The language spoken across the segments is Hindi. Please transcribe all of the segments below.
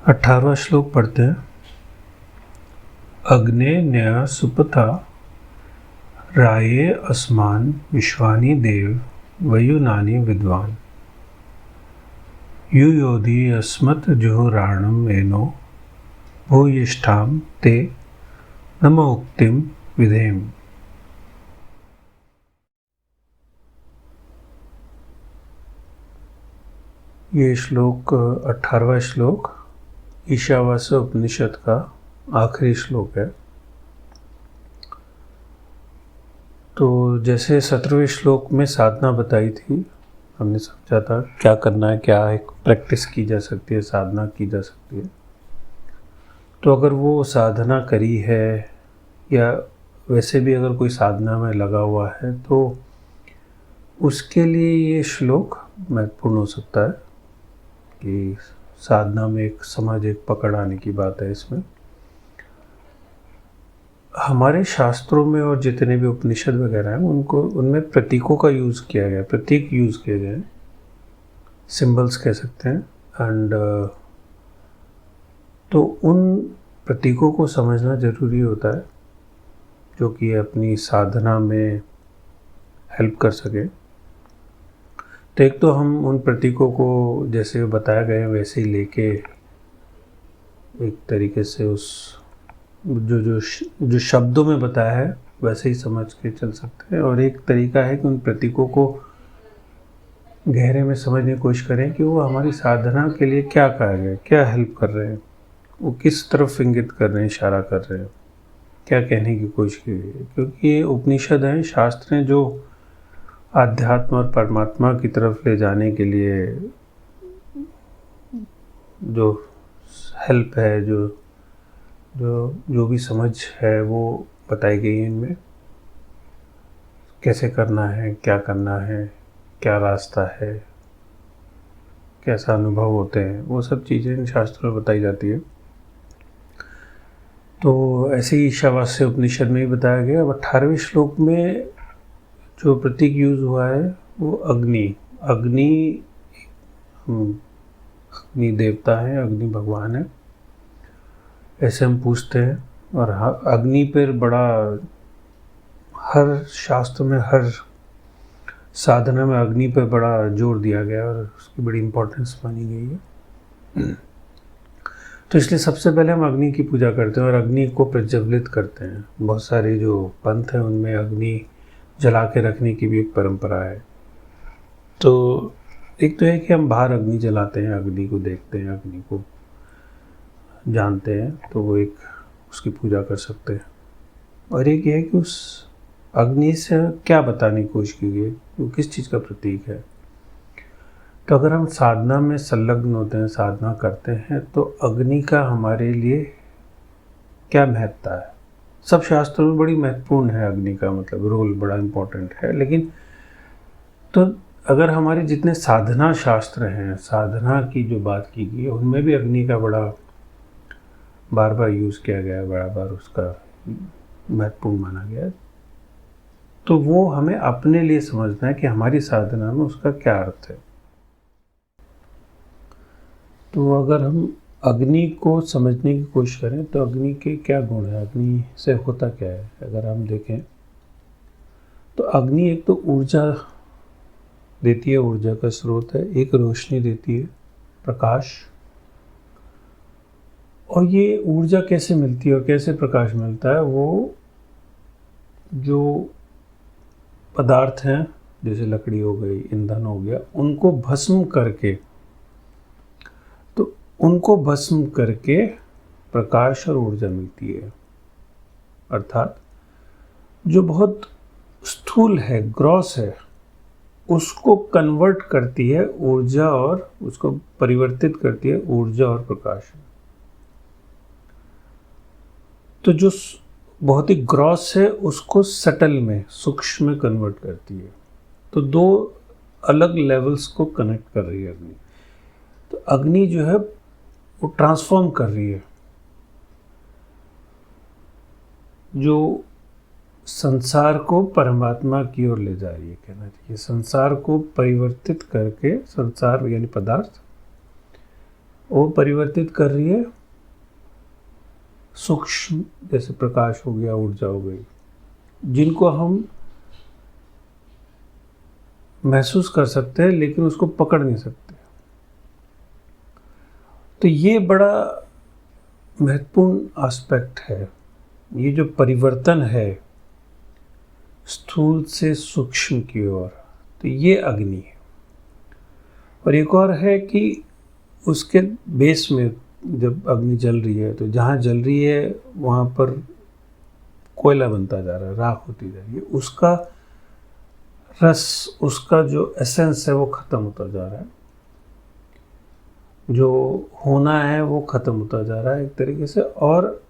18वां श्लोक पढ़ते हैं। अग्ने न्यय सुपथा राये अस्मान विश्वानि देव वयुनानि विद्वान युयोधि अस्मत् जुहुराणम् एनो भूयिष्ठाम ते नम उक्तिम विधेम। ये श्लोक 18वां श्लोक ईशावास्य उपनिषद का आखिरी श्लोक है। तो जैसे 17वें श्लोक में साधना बताई थी, हमने समझा था क्या करना है, क्या एक प्रैक्टिस की जा सकती है, साधना की जा सकती है। तो अगर वो साधना करी है या वैसे भी अगर कोई साधना में लगा हुआ है तो उसके लिए ये श्लोक महत्वपूर्ण हो सकता है कि साधना में एक समझ, एक पकड़ आने की बात है इसमें। हमारे शास्त्रों में और जितने भी उपनिषद वगैरह हैं उनमें प्रतीकों का यूज़ किया गया, प्रतीक यूज़ किए गए, सिंबल्स कह सकते हैं। एंड तो उन प्रतीकों को समझना ज़रूरी होता है जो कि अपनी साधना में हेल्प कर सके। तो एक तो हम उन प्रतीकों को जैसे बताया गया वैसे ही लेके एक तरीके से उस जो शब्दों में बताया है वैसे ही समझ के चल सकते हैं। और एक तरीका है कि उन प्रतीकों को गहरे में समझने की कोशिश करें कि वो हमारी साधना के लिए क्या कहा गया, क्या हेल्प कर रहे हैं, वो किस तरफ इंगित कर रहे हैं, इशारा कर रहे हैं, क्या कहने की कोशिश की गई है। क्योंकि ये उपनिषद हैं, शास्त्र हैं जो आध्यात्म और परमात्मा की तरफ ले जाने के लिए जो हेल्प है, जो भी समझ है वो बताई गई है। इनमें कैसे करना है, क्या करना है, क्या रास्ता है, कैसा अनुभव होते हैं, वो सब चीज़ें इन शास्त्रों में बताई जाती है। तो ऐसे ही ईशावास्य उपनिषद में ही बताया गया। अब 18वें श्लोक में जो प्रतीक यूज़ हुआ है वो अग्नि देवता है, अग्नि भगवान है, ऐसे हम पूछते हैं। और अग्नि पर बड़ा, हर शास्त्र में, हर साधना में अग्नि पर बड़ा जोर दिया गया और उसकी बड़ी इम्पोर्टेंस मानी गई है। तो इसलिए सबसे पहले हम अग्नि की पूजा करते हैं और अग्नि को प्रज्वलित करते हैं। बहुत सारे जो पंथ हैं उनमें अग्नि जला के रखने की भी एक परंपरा है। तो एक तो है कि हम बाहर अग्नि जलाते हैं, अग्नि को देखते हैं, अग्नि को जानते हैं, तो वो एक उसकी पूजा कर सकते हैं। और एक ये है कि उस अग्नि से क्या बताने की कोशिश की गई, वो किस चीज़ का प्रतीक है। तो अगर हम साधना में संलग्न होते हैं, साधना करते हैं, तो अग्नि का हमारे लिए क्या महत्ता है। सब शास्त्रों में बड़ी महत्वपूर्ण है अग्नि का, मतलब रोल बड़ा इम्पोर्टेंट है। लेकिन तो अगर हमारे जितने साधना शास्त्र हैं, साधना की जो बात की गई है, उनमें भी अग्नि का बड़ा बार बार यूज़ किया गया है, बड़ा बार उसका महत्वपूर्ण माना गया है। तो वो हमें अपने लिए समझना है कि हमारी साधना में उसका क्या अर्थ है। तो अगर हम अग्नि को समझने की कोशिश करें तो अग्नि के क्या गुण है, अग्नि से होता क्या है। अगर हम देखें तो अग्नि एक तो ऊर्जा देती है, ऊर्जा का स्रोत है, एक रोशनी देती है, प्रकाश। और ये ऊर्जा कैसे मिलती है और कैसे प्रकाश मिलता है, वो जो पदार्थ हैं जैसे लकड़ी हो गई, ईंधन हो गया, उनको भस्म करके प्रकाश और ऊर्जा मिलती है। अर्थात जो बहुत स्थूल है, ग्रॉस है, उसको कन्वर्ट करती है ऊर्जा, और उसको परिवर्तित करती है ऊर्जा और प्रकाश। तो जो बहुत ही ग्रॉस है उसको सटल में, सूक्ष्म में कन्वर्ट करती है। तो दो अलग लेवल्स को कनेक्ट कर रही है अग्नि। तो अग्नि जो है वो ट्रांसफॉर्म कर रही है, जो संसार को परमात्मा की ओर ले जा रही है, कहना चाहिए। संसार को परिवर्तित करके, संसार यानी पदार्थ वो परिवर्तित कर रही है सूक्ष्म, जैसे प्रकाश हो गया, ऊर्जा हो गई, जिनको हम महसूस कर सकते हैं लेकिन उसको पकड़ नहीं सकते। तो ये बड़ा महत्वपूर्ण एस्पेक्ट है, ये जो परिवर्तन है स्थूल से सूक्ष्म की ओर, तो ये अग्नि है। और एक और है कि उसके बेस में जब अग्नि जल रही है तो जहाँ जल रही है वहाँ पर कोयला बनता जा रहा है, राख होती जा रही है, उसका रस, उसका जो एसेंस है वो ख़त्म होता जा रहा है, जो होना है वो ख़त्म होता जा रहा है एक तरीके से, और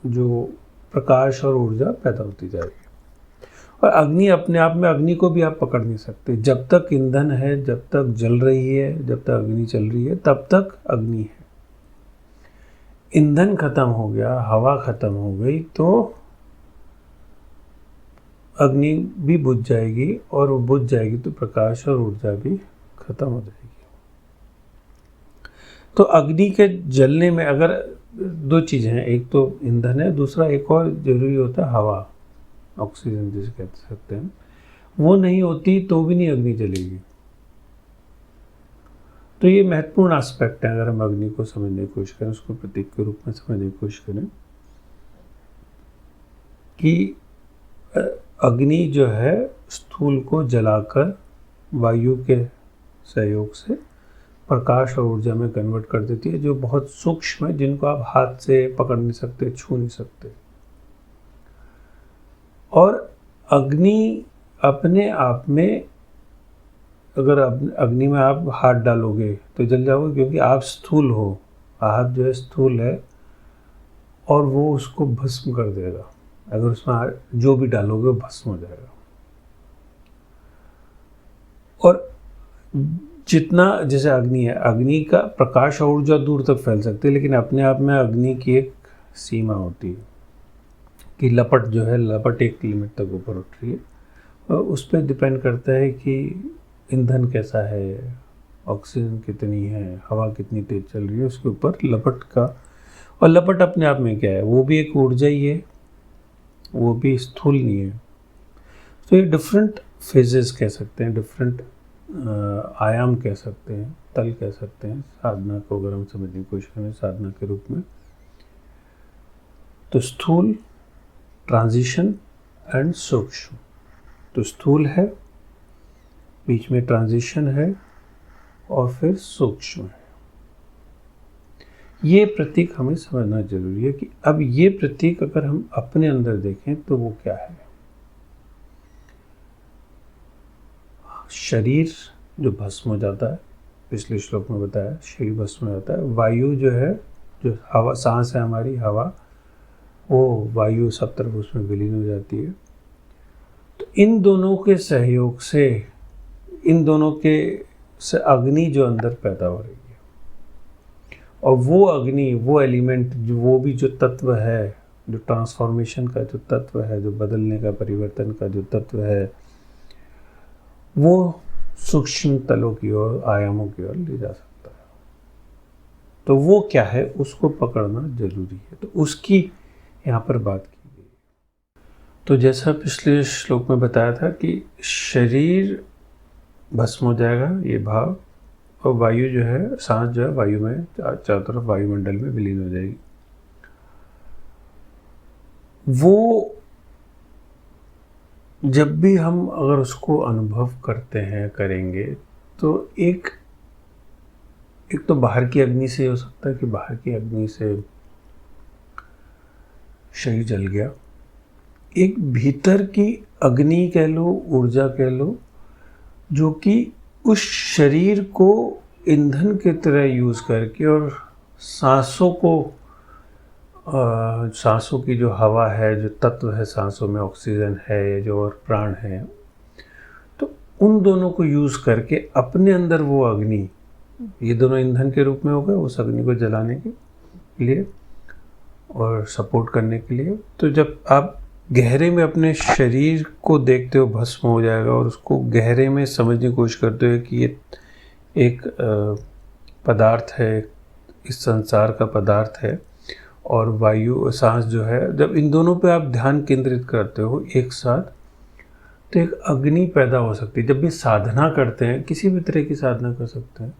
जो प्रकाश और ऊर्जा पैदा होती जा रही है। और अग्नि अपने आप में, अग्नि को भी आप पकड़ नहीं सकते। जब तक ईंधन है, जब तक जल रही है, जब तक अग्नि चल रही है, तब तक अग्नि है। ईंधन खत्म हो गया, हवा खत्म हो गई, तो अग्नि भी बुझ जाएगी, और वो बुझ जाएगी तो प्रकाश और ऊर्जा भी खत्म हो जाएगी। तो अग्नि के जलने में अगर दो चीज़ें हैं, एक तो ईंधन है, दूसरा एक और जरूरी होता है हवा, ऑक्सीजन जिसे कह सकते हैं। वो नहीं होती तो भी नहीं अग्नि जलेगी। तो ये महत्वपूर्ण एस्पेक्ट है। अगर हम अग्नि को समझने की कोशिश करें, उसको प्रतीक के रूप में समझने की कोशिश करें कि अग्नि जो है स्थूल को जलाकर वायु के सहयोग से प्रकाश और ऊर्जा में कन्वर्ट कर देती है, जो बहुत सूक्ष्म है, जिनको आप हाथ से पकड़ नहीं सकते, छू नहीं सकते। और अग्नि अपने आप में, अगर अग्नि में आप हाथ डालोगे तो जल जाओगे, क्योंकि आप स्थूल हो, हाथ जो है स्थूल है, और वो उसको भस्म कर देगा। अगर उसमें जो भी डालोगे वो भस्म हो जाएगा। और जितना, जैसे अग्नि है, अग्नि का प्रकाश और ऊर्जा दूर तक फैल सकती है, लेकिन अपने आप में अग्नि की एक सीमा होती है कि लपट जो है, लपट एक लिमिट तक ऊपर उठ रही है, और उस पर डिपेंड करता है कि ईंधन कैसा है, ऑक्सीजन कितनी है, हवा कितनी तेज चल रही है, उसके ऊपर लपट का। और लपट अपने आप में क्या है, वो भी एक ऊर्जा ही है, वो भी स्थूल नहीं है। तो ये डिफरेंट फेजेस कह सकते हैं, डिफरेंट आयाम कह सकते हैं, तल कह सकते हैं साधना को, अगर हम समझने की कोशिश करें साधना के रूप में। तो स्थूल, ट्रांजिशन एंड सूक्ष्म। तो स्थूल है, बीच में ट्रांजिशन है, और फिर सूक्ष्म है। ये प्रतीक हमें समझना जरूरी है कि अब ये प्रतीक अगर हम अपने अंदर देखें तो वो क्या है। शरीर जो भस्म हो जाता है, पिछले श्लोक में बताया, शरीर भस्म हो जाता है। वायु जो है, जो हवा, सांस है हमारी, हवा, वो वायु सब तरफ उसमें विलीन हो जाती है। तो इन दोनों के सहयोग से, इन दोनों के से अग्नि जो अंदर पैदा हो रही है, और वो अग्नि, वो एलिमेंट, जो वो भी जो तत्व है, जो ट्रांसफॉर्मेशन का जो तत्व है, जो बदलने का, परिवर्तन का जो तत्व है, वो सूक्ष्म तलों की ओर, आयामों की ओर ले जा सकता है। तो वो क्या है, उसको पकड़ना जरूरी है। तो उसकी यहाँ पर बात की गई। तो जैसा पिछले श्लोक में बताया था कि शरीर भस्म हो जाएगा, ये भाव, और वायु जो है, सांस जो है, वायु में चारों तरफ वायुमंडल में विलीन हो जाएगी। वो जब भी हम अगर उसको अनुभव करते हैं, करेंगे, तो एक तो बाहर की अग्नि से हो सकता है कि बाहर की अग्नि से शरीर जल गया। एक भीतर की अग्नि कह लो, ऊर्जा कह लो, जो कि उस शरीर को ईंधन की तरह यूज़ करके, और सांसों को, सांसों की जो हवा है, जो तत्व है सांसों में, ऑक्सीजन है जो, और प्राण है, तो उन दोनों को यूज़ करके अपने अंदर वो अग्नि, ये दोनों ईंधन के रूप में हो गए उस अग्नि को जलाने के लिए और सपोर्ट करने के लिए। तो जब आप गहरे में अपने शरीर को देखते हो भस्म हो जाएगा, और उसको गहरे में समझने की कोशिश करते हो कि ये एक पदार्थ है, इस संसार का पदार्थ है, और वायु सांस जो है, जब इन दोनों पे आप ध्यान केंद्रित करते हो एक साथ, तो एक अग्नि पैदा हो सकती है। जब भी साधना करते हैं, किसी भी तरह की साधना कर सकते हैं,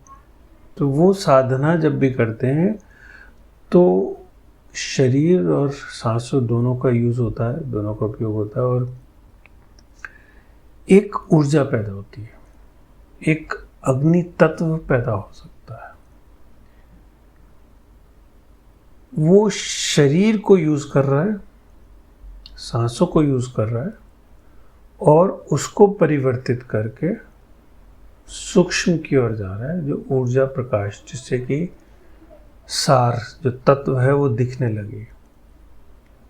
तो वो साधना जब भी करते हैं तो शरीर और सांसों दोनों का यूज़ होता है, दोनों का उपयोग होता है, और एक ऊर्जा पैदा होती है, एक अग्नि तत्व पैदा हो सकता है। वो शरीर को यूज़ कर रहा है, सांसों को यूज़ कर रहा है, और उसको परिवर्तित करके सूक्ष्म की ओर जा रहा है, जो ऊर्जा प्रकाश, जिससे कि सार जो तत्व है वो दिखने लगे,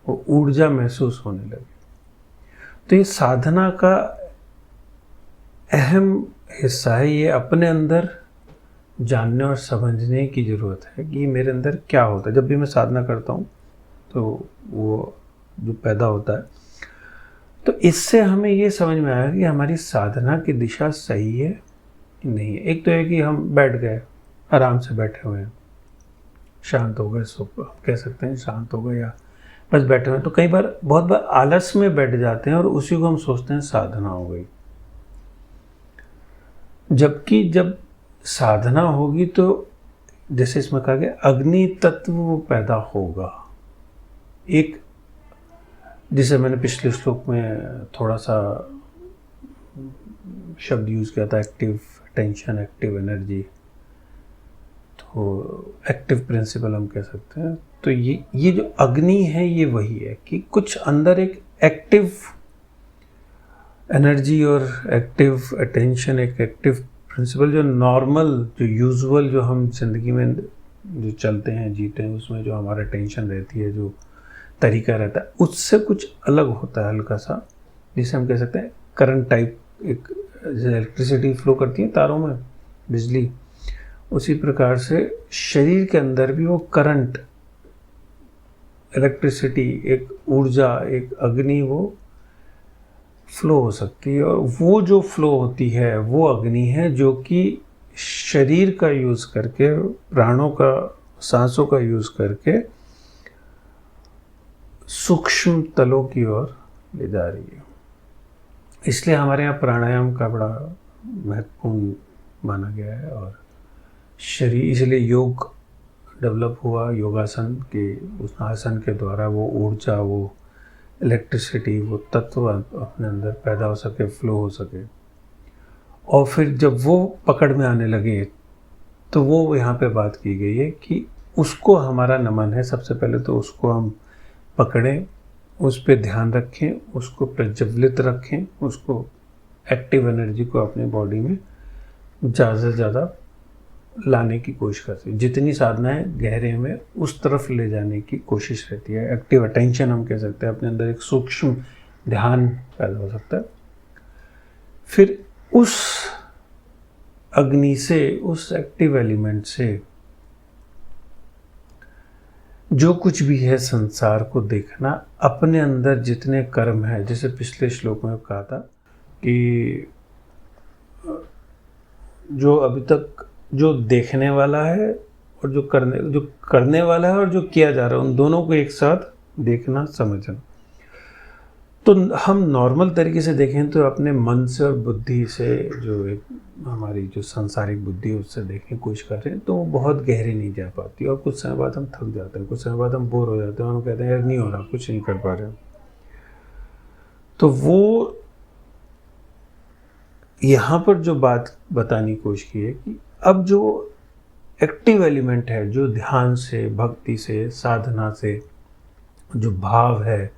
वो ऊर्जा महसूस होने लगे। तो ये साधना का अहम हिस्सा है। ये अपने अंदर जानने और समझने की ज़रूरत है कि मेरे अंदर क्या होता है। जब भी मैं साधना करता हूँ तो वो जो पैदा होता है, तो इससे हमें ये समझ में आया कि हमारी साधना की दिशा सही है कि नहीं है। एक तो है कि हम बैठ गए, आराम से बैठे हुए हैं, शांत हो गए, कह सकते हैं शांत हो गए, या बस बैठे हुए हैं। तो कई बार, बहुत बार आलस में बैठ जाते हैं और उसी को हम सोचते हैं साधना हो गई। जबकि जब साधना होगी तो जैसे इसमें कहा गया, अग्नि तत्व पैदा होगा। एक, जिसे मैंने पिछले श्लोक में थोड़ा सा शब्द यूज़ किया था, एक्टिव टेंशन, एक्टिव एनर्जी, तो एक्टिव प्रिंसिपल हम कह सकते हैं। तो ये जो अग्नि है, ये वही है कि कुछ अंदर एक एक्टिव एनर्जी और एक्टिव अटेंशन, एक एक्टिव प्रिंसिपल, जो नॉर्मल, जो यूजुअल, जो हम जिंदगी में जो चलते हैं, जीते हैं, उसमें जो हमारा टेंशन रहती है, जो तरीका रहता है, उससे कुछ अलग होता है हल्का सा, जिसे हम कह सकते हैं करंट टाइप। एक इलेक्ट्रिसिटी फ्लो करती है तारों में, बिजली, उसी प्रकार से शरीर के अंदर भी वो करंट, इलेक्ट्रिसिटी, एक ऊर्जा, एक अग्नि, वो फ्लो हो सकती है। और वो जो फ्लो होती है वो अग्नि है, जो कि शरीर का यूज़ करके, प्राणों का, सांसों का यूज़ करके सूक्ष्म तलों की ओर ले जा रही है। इसलिए हमारे यहाँ प्राणायाम का बड़ा महत्वपूर्ण माना गया है, और शरीर, इसलिए योग डेवलप हुआ, योगासन के, उस आसन के द्वारा वो ऊर्जा, वो इलेक्ट्रिसिटी, वो तत्व अपने अंदर पैदा हो सके, फ्लो हो सके। और फिर जब वो पकड़ में आने लगे, तो वो यहाँ पे बात की गई है कि उसको हमारा नमन है। सबसे पहले तो उसको हम पकड़ें, उस पे ध्यान रखें, उसको प्रज्वलित रखें, उसको एक्टिव एनर्जी को अपनी बॉडी में ज़्यादा से ज़्यादा लाने की कोशिश करती है। जितनी साधनाएं गहरे में उस तरफ ले जाने की कोशिश रहती है। एक्टिव अटेंशन हम कह सकते हैं, अपने अंदर एक सूक्ष्म ध्यान पैदा हो सकता है। फिर उस अग्नि से, उस एक्टिव एलिमेंट से जो कुछ भी है संसार को देखना, अपने अंदर जितने कर्म है, जैसे पिछले श्लोक में कहा था कि जो अभी तक जो देखने वाला है और जो करने वाला है और जो किया जा रहा है, उन दोनों को एक साथ देखना, समझना। तो हम नॉर्मल तरीके से देखें तो अपने मन से और बुद्धि से, जो एक हमारी जो सांसारिक बुद्धि है, उससे देखने की कोशिश कर रहे हैं, तो वो बहुत गहरे नहीं जा पाती, और कुछ समय बाद हम थक जाते हैं, कुछ समय बाद हम बोर हो जाते हैं, हम कहते हैं यार नहीं हो रहा, कुछ नहीं कर पा रहे। तो वो यहाँ पर जो बात बताने की कोशिश की है कि अब जो एक्टिव एलिमेंट है, जो ध्यान से, भक्ति से, साधना से जो भाव है,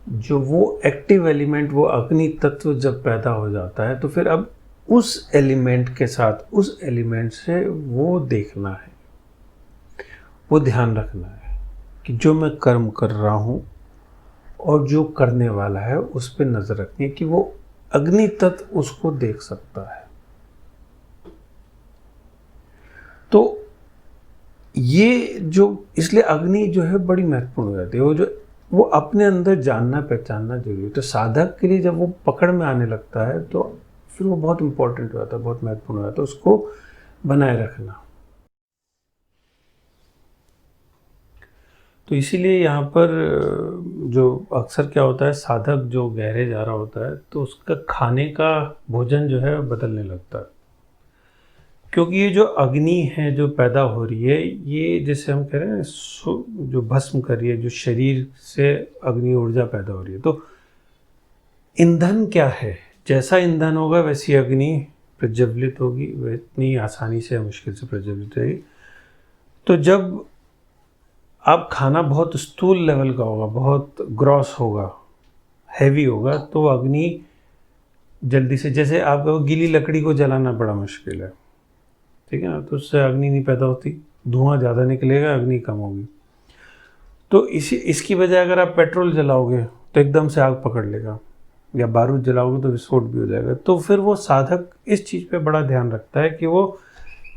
जो वो एक्टिव एलिमेंट, वो अग्नि तत्व जब पैदा हो जाता है, तो फिर अब उस एलिमेंट के साथ, उस एलिमेंट से वो देखना है, वो ध्यान रखना है कि जो मैं कर्म कर रहा हूँ और जो करने वाला है, उस पर नज़र रखनी है कि वो अग्नि तत्व उसको देख सकता है। तो ये जो, इसलिए अग्नि जो है बड़ी महत्वपूर्ण हो जाती है। वो अपने अंदर जानना, पहचानना जरूरी है। तो साधक के लिए जब वो पकड़ में आने लगता है, तो फिर वो बहुत इंपॉर्टेंट हो जाता है, बहुत महत्वपूर्ण हो जाता है, उसको बनाए रखना। तो इसीलिए यहाँ पर जो अक्सर क्या होता है, साधक जो गहरे जा रहा होता है तो उसका खाने का भोजन जो है बदलने लगता है, क्योंकि ये जो अग्नि है जो पैदा हो रही है, ये जैसे हम कह रहे हैं जो भस्म कर रही है, जो शरीर से अग्नि ऊर्जा पैदा हो रही है, तो ईंधन क्या है, जैसा ईंधन होगा वैसी अग्नि प्रज्वलित होगी, वह इतनी आसानी से मुश्किल से प्रज्वलित होगी। तो जब आप खाना बहुत स्थूल लेवल का होगा, बहुत ग्रॉस होगा, हैवी होगा, तो अग्नि जल्दी से, जैसे आप गीली लकड़ी को जलाना बड़ा मुश्किल है, ठीक है ना, तो उससे अग्नि नहीं पैदा होती, धुआं ज़्यादा निकलेगा, अग्नि कम होगी। तो इसकी बजाय अगर आप पेट्रोल जलाओगे तो एकदम से आग पकड़ लेगा, या बारूद जलाओगे तो विस्फोट भी हो जाएगा। तो फिर वो साधक इस चीज़ पे बड़ा ध्यान रखता है कि वो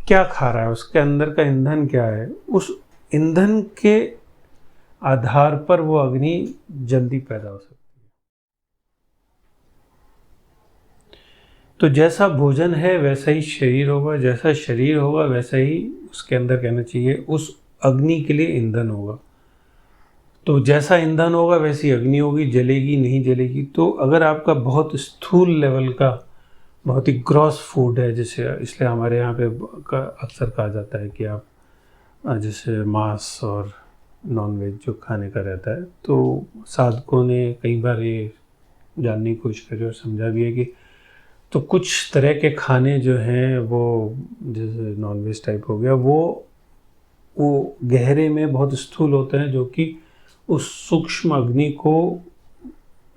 क्या खा रहा है, उसके अंदर का ईंधन क्या है, उस ईंधन के आधार पर वो अग्नि जल्दी पैदा हो सकती है। तो जैसा भोजन है वैसा ही शरीर होगा, जैसा शरीर होगा वैसा ही उसके अंदर, कहना चाहिए, उस अग्नि के लिए ईंधन होगा। तो जैसा ईंधन होगा वैसी अग्नि होगी, जलेगी नहीं जलेगी। तो अगर आपका बहुत स्थूल लेवल का, बहुत ही ग्रॉस फूड है, जैसे इसलिए हमारे यहाँ पे अक्सर कहा जाता है कि आप जैसे मांस और नॉनवेज जो खाने का रहता है, तो साधकों ने कई बार ये जानने की कोशिश करी और समझा भी है कि तो कुछ तरह के खाने जो हैं वो, जैसे नॉनवेज टाइप हो गया, वो गहरे में बहुत स्थूल होते हैं, जो कि उस सूक्ष्म अग्नि को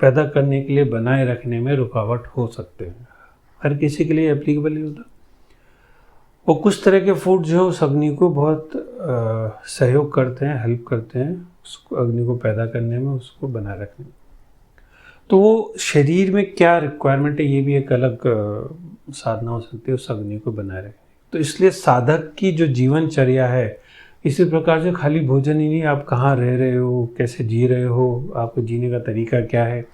पैदा करने के लिए, बनाए रखने में रुकावट हो सकते हैं। हर किसी के लिए एप्लीकेबल नहीं होता। वो कुछ तरह के फूड जो उस अग्नि को बहुत सहयोग करते हैं, हेल्प करते हैं उसको, अग्नि को पैदा करने में, उसको बनाए रखने में। तो वो शरीर में क्या रिक्वायरमेंट है, ये भी एक अलग साधना हो सकती है उस अग्नि को बनाए रखने। तो इसलिए साधक की जो जीवनचर्या है, इसी प्रकार से खाली भोजन ही नहीं, आप कहाँ रह रहे हो, कैसे जी रहे हो, आपको जीने का तरीका क्या है,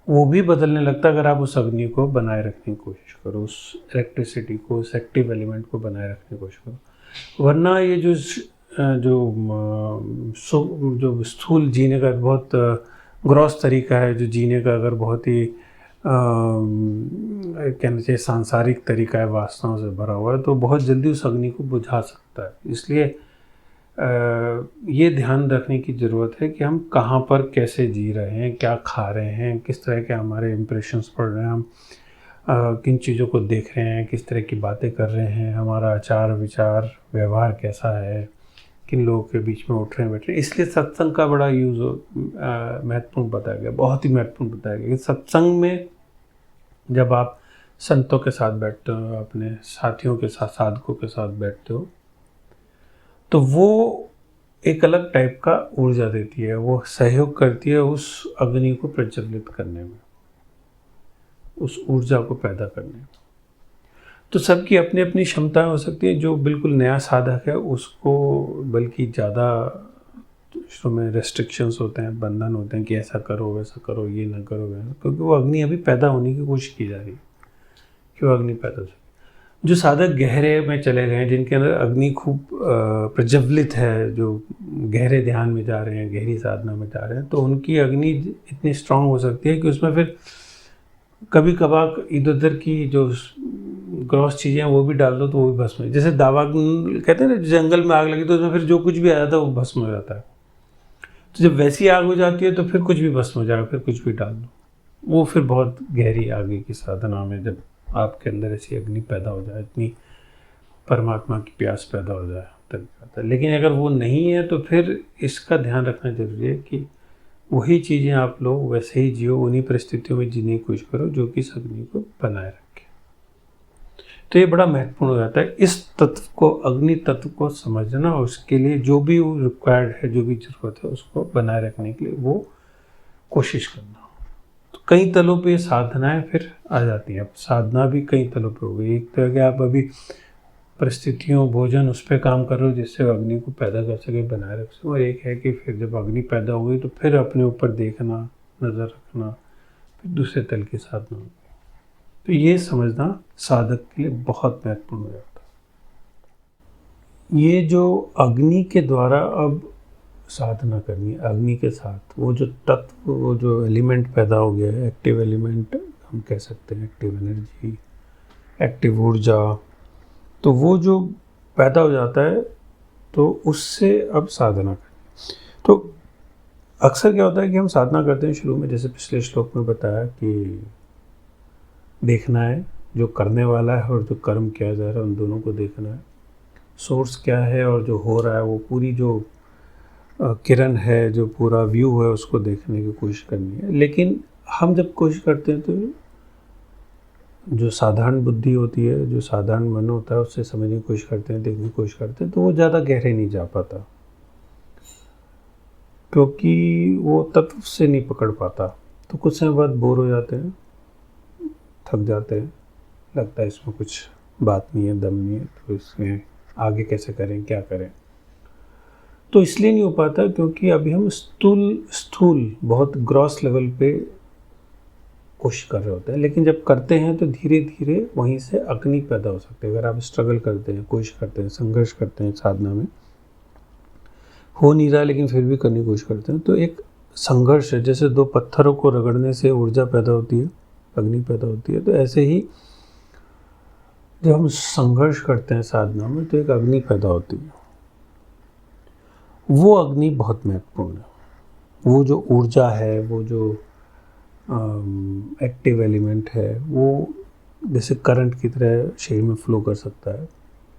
वो भी बदलने लगता है अगर आप उस अग्नि को बनाए रखने की कोशिश करो, उस इलेक्ट्रिसिटी को, उस एक्टिव एलिमेंट को बनाए रखने की कोशिश करो। वरना ये जो स्थूल जीने का बहुत ग्रॉस तरीका है, जो जीने का अगर बहुत ही कहना चाहिए सांसारिक तरीका है, वासनाओं से भरा हुआ है, तो बहुत जल्दी उस अग्नि को बुझा सकता है। इसलिए ये ध्यान रखने की ज़रूरत है कि हम कहाँ पर कैसे जी रहे हैं, क्या खा रहे हैं, किस तरह के हमारे इम्प्रेशंस पड़ रहे हैं, हम किन चीज़ों को देख रहे हैं, किस तरह की बातें कर रहे हैं, हमारा आचार विचार व्यवहार कैसा है, किन लोगों के बीच में उठ रहे हैं बैठ रहे हैं। इसलिए सत्संग का बड़ा यूज़ महत्वपूर्ण बताया गया, बहुत ही महत्वपूर्ण बताया गया कि सत्संग में जब आप संतों के साथ बैठते हो, अपने साथियों के साथ, साधकों के साथ बैठते हो, तो वो एक अलग टाइप का ऊर्जा देती है, वो सहयोग करती है उस अग्नि को प्रज्वलित करने में, उस ऊर्जा को पैदा करने में। तो सबकी अपनी अपनी क्षमताएं हो सकती हैं। जो बिल्कुल नया साधक है उसको बल्कि ज़्यादा शुरू में रेस्ट्रिक्शंस होते हैं, बंधन होते हैं कि ऐसा करो, वैसा करो, ये ना करो, वैसा, क्योंकि वो अग्नि अभी पैदा होने की कोशिश की जा रही है कि वो अग्नि पैदा हो सके। जो साधक गहरे में चले गए हैं, जिनके अंदर अग्नि खूब प्रज्वलित है, जो गहरे ध्यान में जा रहे हैं, गहरी साधना में जा रहे हैं, तो उनकी अग्नि इतनी स्ट्रांग हो सकती है कि उसमें फिर कभी कभार इधर उधर की जो ग्रॉस चीज़ें वो भी डाल दो तो वो भी भस्म हो। जैसे दावा कहते हैं ना, जंगल में आग लगी तो उसमें फिर जो कुछ भी आ जाता है वो भस्म हो जाता है। तो जब वैसी आग हो जाती है तो फिर कुछ भी भस्म हो जाएगा, फिर कुछ भी डाल दो, वो फिर बहुत गहरी आगे की साधना में जब आपके अंदर ऐसी अग्नि पैदा हो जाए, इतनी परमात्मा की प्यास पैदा हो जाए, तब आता है। लेकिन अगर वो नहीं है तो फिर इसका ध्यान रखना जरूरी है कि वही चीज़ें आप लोग वैसे ही जियो, उन्हीं परिस्थितियों में जीने की कोशिश करो जो कि इस अग्नि को बनाए रखे। तो ये बड़ा महत्वपूर्ण हो जाता है इस तत्व को, अग्नि तत्व को समझना, उसके लिए जो भी रिक्वायर्ड है, जो भी जरूरत है, उसको बनाए रखने के लिए वो कोशिश करना। तो कई तलों पे साधनाएं फिर आ जाती हैं। अब साधना भी कई तलों पे हो गई। एक तो है कि आप अभी परिस्थितियों, भोजन, उस पर काम कर रहे हो जिससे अग्नि को पैदा कर सके, बनाए रख सके। और एक है कि फिर जब अग्नि पैदा हो गई तो फिर अपने ऊपर देखना, नज़र रखना, फिर दूसरे तल की साधना होगी। तो ये समझना साधक के लिए बहुत महत्वपूर्ण हो जाता है। ये जो अग्नि के द्वारा अब साधना करनी है अग्नि के साथ, वो जो तत्व, वो जो एलिमेंट पैदा हो गया है, एक्टिव एलिमेंट हम कह सकते हैं, एक्टिव एनर्जी, एक्टिव ऊर्जा, तो वो जो पैदा हो जाता है तो उससे अब साधना करनी। तो अक्सर क्या होता है कि हम साधना करते हैं शुरू में, जैसे पिछले श्लोक में बताया कि देखना है जो करने वाला है और जो कर्म किया जा रहा है उन दोनों को देखना है, सोर्स क्या है और जो हो रहा है, वो पूरी जो किरण है, जो पूरा व्यू है, उसको देखने की कोशिश करनी है। लेकिन हम जब कोशिश करते हैं तो जो साधारण बुद्धि होती है, जो साधारण मन होता है, उससे समझने की कोशिश करते हैं, देखने की कोशिश करते हैं, तो वो ज़्यादा गहरे नहीं जा पाता, क्योंकि वो तत्व से नहीं पकड़ पाता। तो कुछ समय बाद बोर हो जाते हैं, थक जाते हैं, लगता है इसमें कुछ बात नहीं है, दम नहीं है, तो इसमें आगे कैसे करें, क्या करें। तो इसलिए नहीं हो पाता क्योंकि अभी हम स्थूल बहुत ग्रॉस लेवल पे कोशिश कर रहे होते हैं। लेकिन जब करते हैं तो धीरे धीरे वहीं से अग्नि पैदा हो सकती है। अगर आप स्ट्रगल करते हैं, कोशिश करते हैं, संघर्ष करते हैं साधना में, हो नहीं रहा लेकिन फिर भी करने की कोशिश करते हैं, तो एक संघर्ष है। जैसे दो पत्थरों को रगड़ने से ऊर्जा पैदा होती है, अग्नि पैदा होती है, तो ऐसे ही जब हम संघर्ष करते हैं साधना में तो एक अग्नि पैदा होती है। वो अग्नि बहुत महत्वपूर्ण है। वो जो ऊर्जा है, वो जो एक्टिव एलिमेंट है, वो जैसे करंट की तरह शरीर में फ्लो कर सकता है,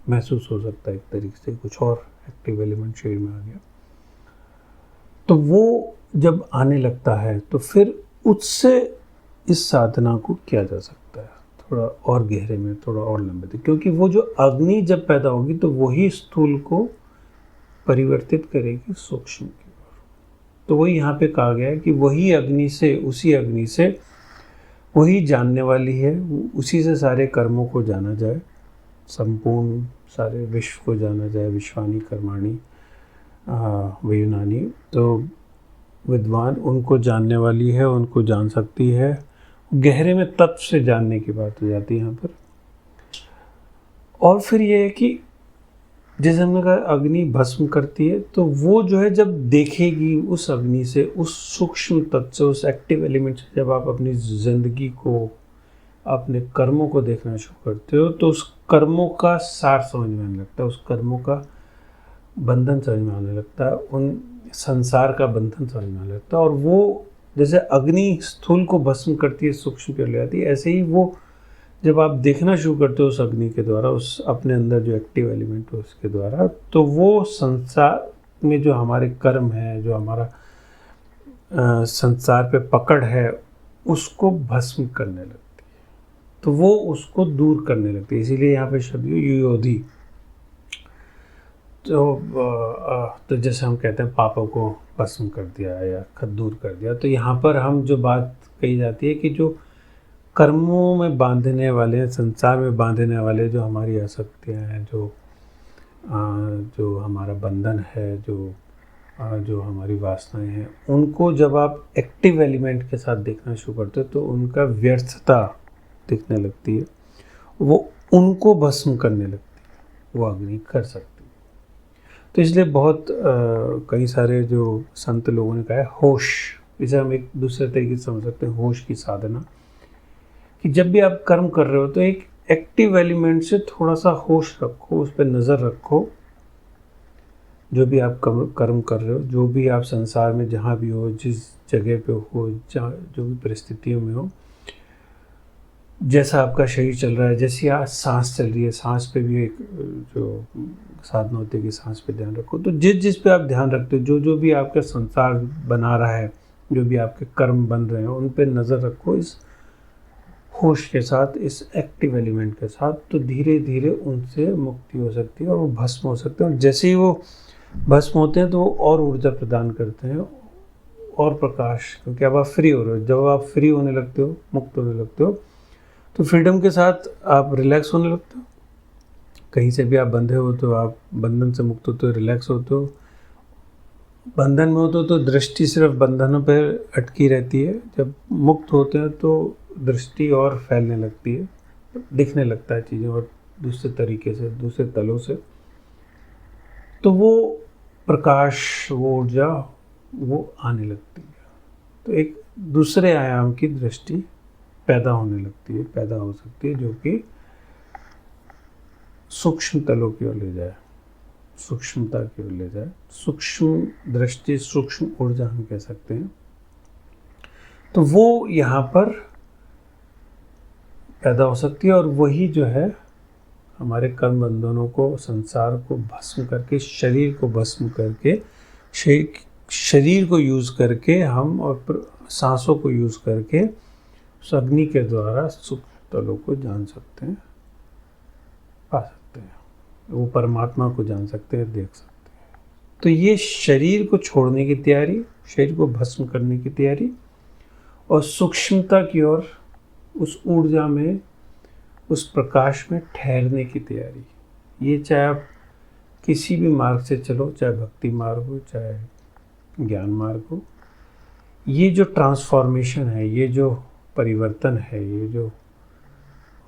महसूस हो सकता है एक तरीके से, कुछ और एक्टिव एलिमेंट शरीर में आ गया। तो वो जब आने लगता है तो फिर उससे इस साधना को किया जा सकता है थोड़ा और गहरे में, थोड़ा और लंबे तक, क्योंकि वो जो अग्नि जब पैदा होगी तो वही स्थूल को परिवर्तित करेगी सूक्ष्म की ओर। तो वही यहाँ पे कहा गया है कि वही अग्नि से, उसी अग्नि से वही जानने वाली है, उसी से सारे कर्मों को जाना जाए, संपूर्ण सारे विश्व को जाना जाए, विश्वानी कर्माणी वयुनानी। तो विद्वान उनको जानने वाली है, उनको जान सकती है। गहरे में तत्व से जानने की बात हो जाती है यहाँ पर। और फिर ये है कि जैसे हमने कहा अग्नि भस्म करती है, तो वो जो है जब देखेगी उस अग्नि से, उस सूक्ष्म तत्व से, उस एक्टिव एलिमेंट से, जब आप अपनी जिंदगी को, अपने कर्मों को देखना शुरू करते हो, तो उस कर्मों का सार समझ में आने लगता है, उस कर्मों का बंधन समझ में आने लगता है, उन संसार का बंधन समझ में आने लगता है। और वो जैसे अग्नि स्थूल को भस्म करती है, सूक्ष्म की ओर ले जाती है, ऐसे ही वो जब आप देखना शुरू करते हो उस अग्नि के द्वारा, उस अपने अंदर जो एक्टिव एलिमेंट है उसके द्वारा, तो वो संसार में जो हमारे कर्म है, जो हमारा संसार पे पकड़ है, उसको भस्म करने लगती है। तो वो उसको दूर करने लगती है। इसीलिए यहाँ पे शब्द युयोधि। तो जैसे हम कहते हैं पापों को भस्म कर दिया या दूर कर दिया, तो यहाँ पर हम जो बात कही जाती है कि जो कर्मों में बांधने वाले, संसार में बांधने वाले जो हमारी आसक्तियाँ हैं, जो हमारा बंधन है, जो हमारी वासनाएं हैं, उनको जब आप एक्टिव एलिमेंट के साथ देखना शुरू करते हो तो उनका व्यर्थता दिखने लगती है, वो उनको भस्म करने लगती है, वो अग्नि कर सकती है। तो इसलिए बहुत कई सारे जो संत लोगों ने कहा है होश, इसे हम एक दूसरे तरीके से समझ सकते हैं, होश की साधना, कि जब भी आप कर्म कर रहे हो तो एक एक्टिव एलिमेंट से थोड़ा सा होश रखो, उस पर नज़र रखो। जो भी आप कर्म कर रहे हो, जो भी आप संसार में जहाँ भी हो, जिस जगह पे हो, जो भी परिस्थितियों में हो, जैसा आपका शरीर चल रहा है, जैसी आज सांस चल रही है, सांस पे भी एक जो साधना होती है कि सांस पे ध्यान रखो। तो जिस पे आप ध्यान रखते हो, जो भी आपका संसार बना रहा है, जो भी आपके कर्म बन रहे हैं, उन पे नज़र रखो इस होश के साथ, इस एक्टिव एलिमेंट के साथ। तो धीरे धीरे उनसे मुक्ति हो सकती है और वो भस्म हो सकते हैं। और जैसे ही वो भस्म होते हैं तो वो और ऊर्जा प्रदान करते हैं और प्रकाश, क्योंकि अब आप फ्री हो रहे हो। जब आप फ्री होने लगते हो, मुक्त होने लगते हो, तो फ्रीडम के साथ आप रिलैक्स होने लगते हो। कहीं से भी आप बंधे हो तो आप बंधन से मुक्त होते हो, रिलैक्स होते हो। बंधन में होते हो तो दृष्टि सिर्फ बंधनों पर अटकी रहती है। जब मुक्त होते हैं तो दृष्टि और फैलने लगती है, दिखने लगता है चीज़ें और दूसरे तरीके से, दूसरे तलों से। तो वो प्रकाश, वो ऊर्जा वो आने लगती है। तो एक दूसरे आयाम की दृष्टि पैदा होने लगती है, पैदा हो सकती है, जो कि सूक्ष्म तलों की ओर ले जाए, सूक्ष्मता की ओर ले जाए। सूक्ष्म दृष्टि, सूक्ष्म ऊर्जा हम कह सकते हैं। तो वो यहाँ पर पैदा हो सकती है, और वही जो है हमारे कर्म बंधनों को, संसार को भस्म करके, शरीर को भस्म करके, शरीर को यूज करके हम, और सांसों को यूज करके उस अग्नि के द्वारा सूक्ष्म तलों को जान सकते हैं, पा सकते हैं, वो परमात्मा को जान सकते हैं, देख सकते हैं। तो ये शरीर को छोड़ने की तैयारी, शरीर को भस्म करने की तैयारी, और सूक्ष्मता की ओर, उस ऊर्जा में, उस प्रकाश में ठहरने की तैयारी। ये चाहे आप किसी भी मार्ग से चलो, चाहे भक्ति मार्ग हो, चाहे ज्ञान मार्ग हो, ये जो ट्रांसफॉर्मेशन है, ये जो परिवर्तन है, ये जो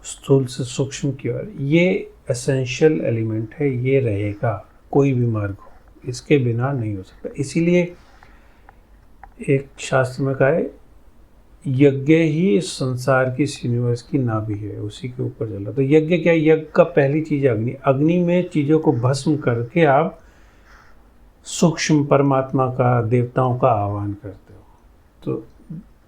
स्थूल से सूक्ष्म की ओर, ये एसेंशियल एलिमेंट है, ये रहेगा, कोई भी मार्ग हो, इसके बिना नहीं हो सकता। इसीलिए एक शास्त्र में कहा है, यज्ञ ही इस संसार की, इस यूनिवर्स की नाभि है, उसी के ऊपर चला। तो यज्ञ क्या है? यज्ञ का पहली चीज है अग्नि। अग्नि में चीजों को भस्म करके आप सूक्ष्म परमात्मा का, देवताओं का आह्वान करते हो। तो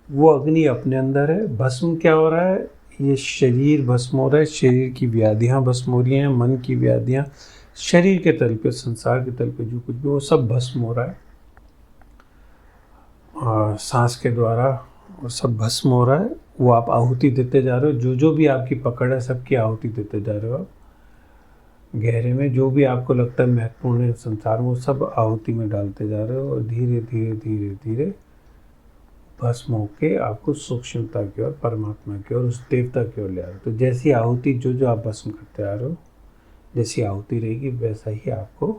वो अग्नि अपने अंदर है। भस्म क्या हो रहा है? ये शरीर भस्म हो रहा है, शरीर की व्याधियां भस्म हो रही हैं, मन की व्याधियां, शरीर के तल पे, संसार के तल पे जो कुछ भी, वो सब भस्म हो रहा है, और सांस के द्वारा वो सब भस्म हो रहा है। वो आप आहुति देते जा रहे हो, जो भी आपकी पकड़ है, सबकी आहुति देते जा रहे हो आप। गहरे में जो भी आपको लगता है महत्वपूर्ण है संसार में, वो सब आहुति में डालते जा रहे हो, और धीरे धीरे धीरे धीरे भस्म होके आपको सूक्ष्मता की ओर, परमात्मा की ओर, उस देवता की ओर ले आ रहे हो। तो जैसी आहुति, जो आप भस्म करते आ रहे हो, जैसी आहुति रहेगी, वैसा ही आपको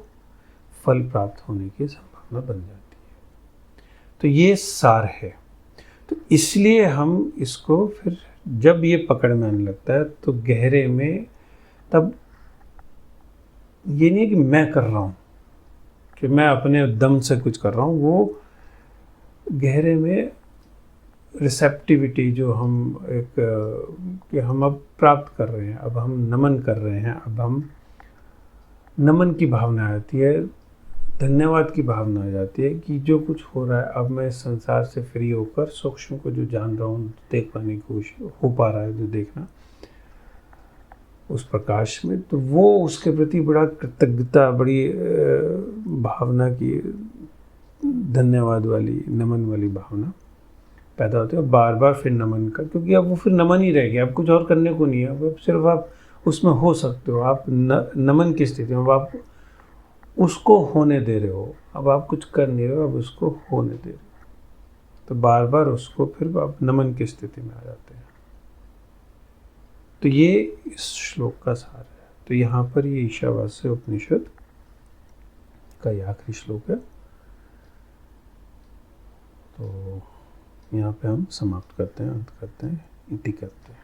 फल प्राप्त होने की संभावना बन जाती है। तो ये सार है। तो इसलिए हम इसको फिर, जब ये पकड़ में आने लगता है, तो गहरे में, तब ये नहीं है कि मैं कर रहा हूँ, कि मैं अपने दम से कुछ कर रहा हूँ। वो गहरे में रिसेप्टिविटी जो हम एक, कि हम अब प्राप्त कर रहे हैं, अब हम नमन कर रहे हैं, अब हम नमन की भावना आती है, धन्यवाद की भावना आ जाती है, कि जो कुछ हो रहा है, अब मैं इस संसार से फ्री होकर सूक्ष्म को जो जान रहा हूँ, देख पाने की कोशिश हो पा रहा है, जो देखना उस प्रकाश में, तो वो उसके प्रति बड़ा कृतज्ञता, बड़ी भावना की, धन्यवाद वाली, नमन वाली भावना पैदा होती है। और बार बार फिर नमन कर, क्योंकि अब वो फिर नमन ही रह गया, अब कुछ और करने को नहीं है। अब सिर्फ आप उसमें हो सकते हो, आप नमन की स्थिति में, अब आप उसको होने दे रहे हो, अब आप कुछ कर नहीं रहे हो, अब उसको होने दे रहे हो। तो बार बार उसको फिर आप नमन की स्थिति में आ जाते हैं। तो ये इस श्लोक का सार है। तो यहाँ पर ये ईशावास्य उपनिषद का ये आखिरी श्लोक है। तो यहाँ पे हम समाप्त करते हैं, अंत करते हैं, इति करते हैं।